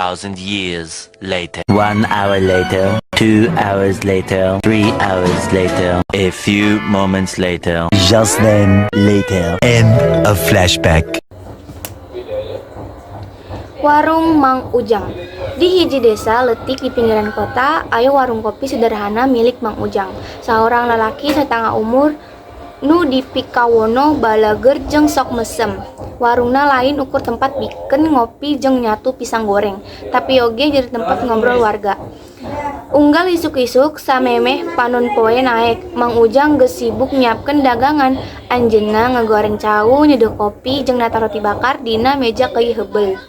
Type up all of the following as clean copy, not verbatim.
2,000 years later. 1 hour later, 2 hours later, 3 hours later, a few moments later, just then later. End of flashback. Warung Mang Ujang. Di hiji desa letik di pinggiran kota, aya warung kopi sederhana milik Mang Ujang. Seorang lelaki setengah umur nu dipikawono balager jeung sok mesem. Warungna lain ukur tempat bikin ngopi jeung nyatu pisang goreng, tapi oge jadi tempat ngobrol warga. Unggal isuk-isuk samemeh panon poe naek, Mang Ujang geus sibuk nyiapkeun dagangan. Anjeunna ngegoreng cau, nyeduh kopi jeung nata roti bakar dina meja keuy heubel.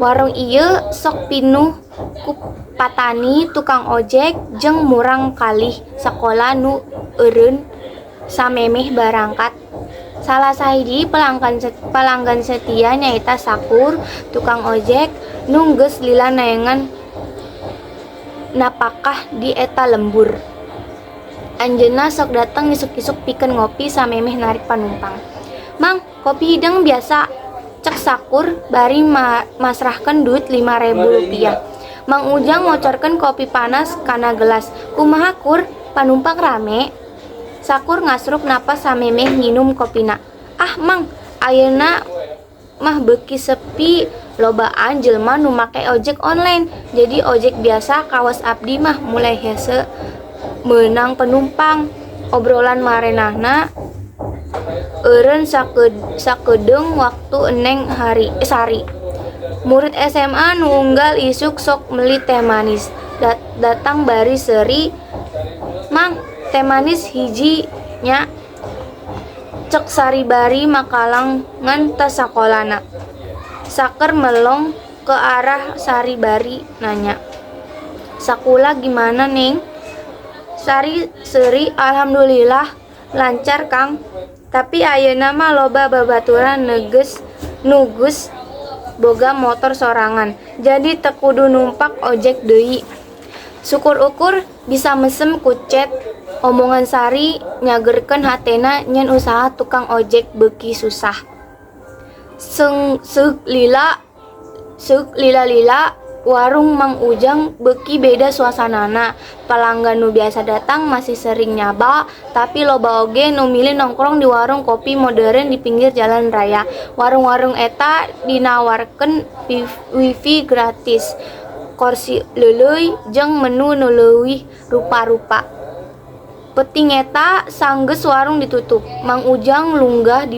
Warung ieu sok pinuh ku patani, tukang ojek, jeung murang kalih sakola nu eureun samemeh barangkat. Salah sahiji pelanggan setia nyaeta Sakur, tukang ojek nu geus lila naengan napakah di eta lembur. Anjeunna sok datang isuk-isuk pikeun ngopi samemeh narik panumpang. "Mang, kopi hidang biasa," cek Sakur bari masrahkeun duit Rp5.000. Mang Ujang ngocorkeun kopi panas kana gelas. "Kumaha Kur, panumpang rame?" Sakur ngasrup napas samemeh nginum kopina. "Ah Mang, ayeuna mah beuki sepi, lobaan jelema nu make ojek online. Jadi ojek biasa kawas abdi mah mulai hese meunang penumpang. Obrolan marenahna eureun sakedeung waktu eneng sari. Murid SMA nu unggal isuk sok meuli teh manis. Datang bari seuri, 'Mang, teh manis hiji nya,' cek sari bari makalang ngan tas sakolana. Saker melong ke arah sari bari nanya, 'Sakula gimana Neng?' Sari seuri, 'Alhamdulillah lancar Kang, tapi ayeuna mah loba babaturan nugus boga motor sorangan, jadi teu kudu numpak ojek deui. Syukur-ukur bisa mesem ku chat.' Omongan Sari nyagerkeun hatena nyen usaha tukang ojek beuki susah. Seug lila warung Mang Ujang beuki beda suasanana. Pelanggan nu biasa datang masih sering nyaba, tapi loba oge nu milih nongkrong di warung kopi modern di pinggir jalan raya. Warung-warung eta dinawarkeun wifi gratis, kursi leuleuy jeung menu nu leuwih rupa-rupa. Peuting eta sanggeus warung ditutup, Mang Ujang lunggah di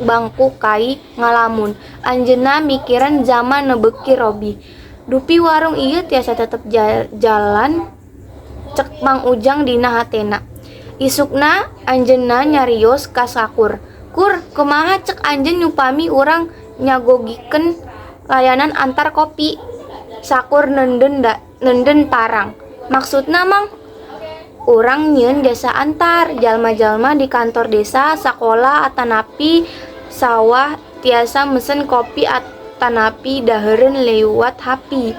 bangku kai ngalamun. Anjeunna mikiran zaman nebeuki Robi. Dupi warung ieu tiasa tetep jalan, cek Mang Ujang dina hatena. Isukna anjeunna nyarios ka Sakur. "Kur, kumaha cek anjeun nyupami urang nyagogikeun layanan antar kopi?" Sakur nenden tarang. "Maksudna Mang?" "Urang nyieun jasa antar jalma-jalma di kantor desa, sakola, atanapi sawah tiasa mesen kopi atanapi daheureun lewat HP.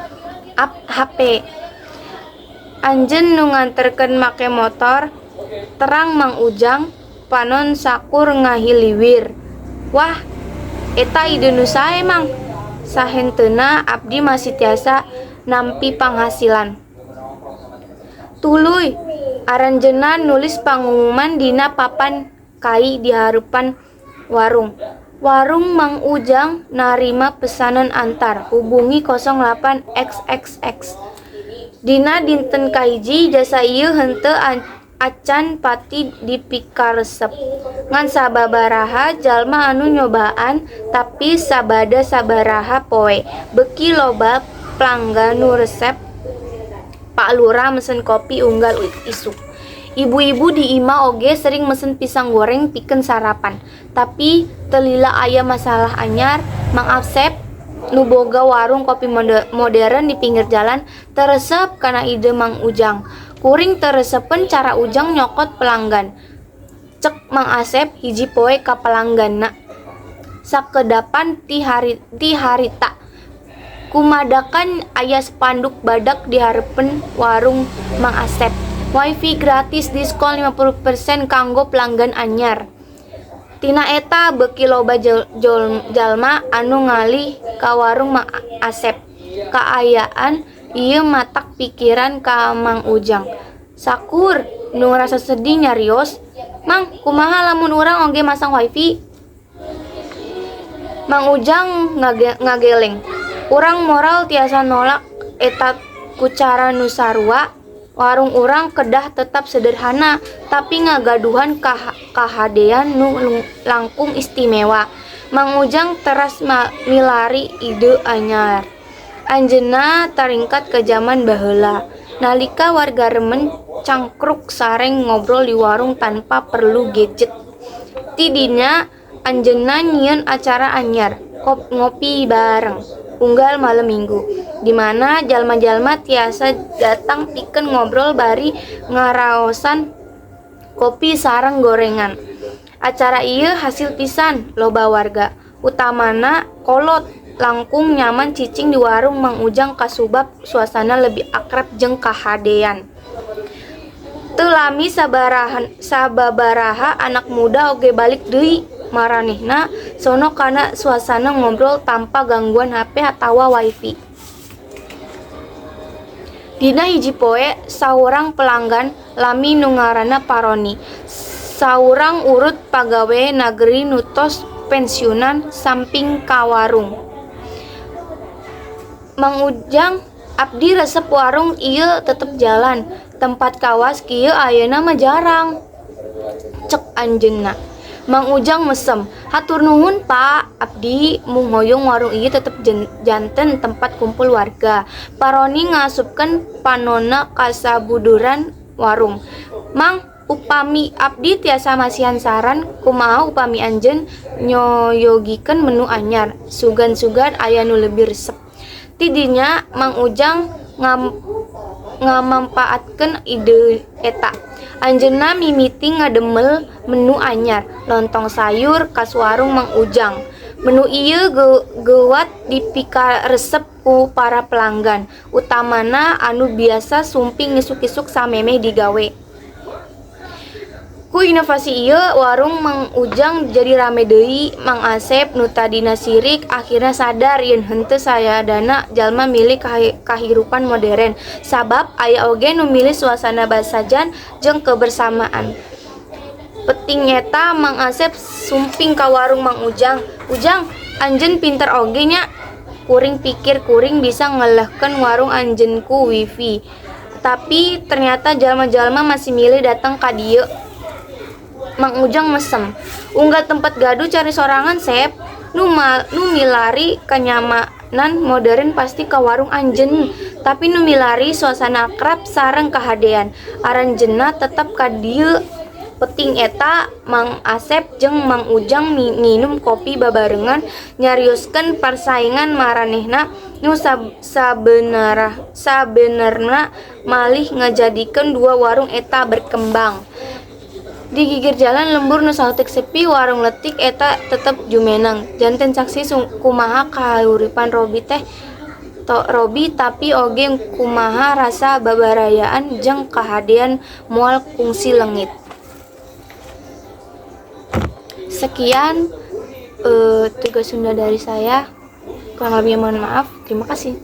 Anjeun nu nganterkeun make motor," terang Mang Ujang. Panon Sakur ngahiliwir. "Wah, eta ide nu sae Mang. Sahenteuna abdi masih tiasa nampi panghasilan." "Tuluy, aranjeunna nulis pangumuman dina papan kai di hareupan warung. Warung Mang Ujang narima pesanan antar, hubungi 08XXX. Dina dinten kahiji jasa ieu henteu acan pati dipikaresep. Ngan sababaraha jalma anu nyobaan, tapi sabada sabaraha poe. Beuki loba pelanggan nu resep Pak Lurah mesen kopi unggal isuk. Ibu-ibu di imah oge sering mesen pisang goreng pikeun sarapan. Tapi teu lila aya masalah anyar. Mang Asep nu boga warung kopi modern di pinggir jalan teresep kana ide Mang Ujang. Kuring teresepen cara Ujang nyokot pelanggan. Cek Mang Asep hiji poe ka pelangganna. Sakedapan ti harita. Kumadakan aya spanduk badak di hareupeun warung Mang Asep. Wifi gratis, diskon 50% kanggo pelanggan anyar. Tina eta beuki loba jalma anu ngalih ka warung Mang Asep. Kaayaan ieu matak pikiran ka Mang Ujang. Sakur, nu rasa sedih nyarios. Mang, kumaha lamun urang oge masang wifi? Mang Ujang ngageleng. Urang moral tiasa nolak eta ku cara nu sarua. Warung urang kedah tetap sederhana, tapi ngagaduhan kahadean nu langkung istimewa. Mang Ujang teras milari ide anyar. Anjeunna taringkat ke zaman baheula. Nalika warga remen cangkruk sareng ngobrol di warung tanpa perlu gadget. Tidinya anjeunna nyieun acara anyar, ngopi bareng. Unggal malam minggu, di mana jalma-jalma tiasa datang pikeun ngobrol bari ngaraosan kopi sareng gorengan. Acara ieu hasil pisan loba warga, utamana kolot langkung nyaman cicing di warung Mang Ujang kasubab suasana lebih akrab jeung kahadean. Teu lami sababaraha anak muda oge balik deui maranehna sono kana suasana ngobrol tanpa gangguan HP atawa wifi. Dina hiji poe saurang pelanggan lami nu ngaranna Paroni. Saurang urut pagawe nageri nu tos pensiunan samping ka warung. Mang Ujang, abdi resep warung ieu tetep jalan. Tempat kawas kieu ayeuna mah jarang. Cek anjeunna. Mang Ujang mesem, hatur nuhun Pak, abdi mung hoyong warung ieu tetep janten tempat kumpul warga. Paroni ngasupkeun panonna kasabuduran warung. Mang, upami abdi tiasa masihan saran, kumaha upami anjeun nyoyogikeun menu anyar, sugan-sugan aya nu lebih resep. Tidinya Mang Ujang ngamampaatkeun ide eta. Anjeunna mimiti ngademel menu anyar, lontong sayur kas warung Mang Ujang. Menu ieu geuwat dipika resep ku para pelanggan, utamana anu biasa sumping ngisuk-isuk samemeh digawe. Ku inovasi ieu warung Mang Ujang jadi rame deui. Mang Asep nu tadina sirik akhirna sadar yen henteu sayadana jalma milih kahirupan modern, sabab aya oge nu milih suasana basajan jeung kebersamaan. Peting eta Mang Asep sumping ka warung Mang Ujang. Ujang, anjeun pinter oge nya. Kuring pikir kuring bisa ngelehkeun warung anjeun ku wifi. Tapi ternyata jalma-jalma masih milih datang ka dieu. Mang Ujang mesem, unggal tempat gaduh cari sorangan Sep. Nu milari kenyamanan modern pasti ka warung anjeun, tapi nu milari suasana akrab sareng kahadean. Aranjeunna tetep ka dieu. Peting eta Mang Asep jeung Mang Ujang minum kopi babarengan nyarioskeun persaingan maranehna nu sabenerna malih ngajadikeun dua warung eta berkembang. Di gigir jalan lembur nu saeutik sepi, warung letik eta tetep jumeneng. Janten saksi kumaha kauripan Robi tapi oge kumaha rasa babarayaan jeung kahadean moal kungsi leungit. Sekian tugas Sunda dari saya. Kurang lebihnya mohon maaf. Terima kasih.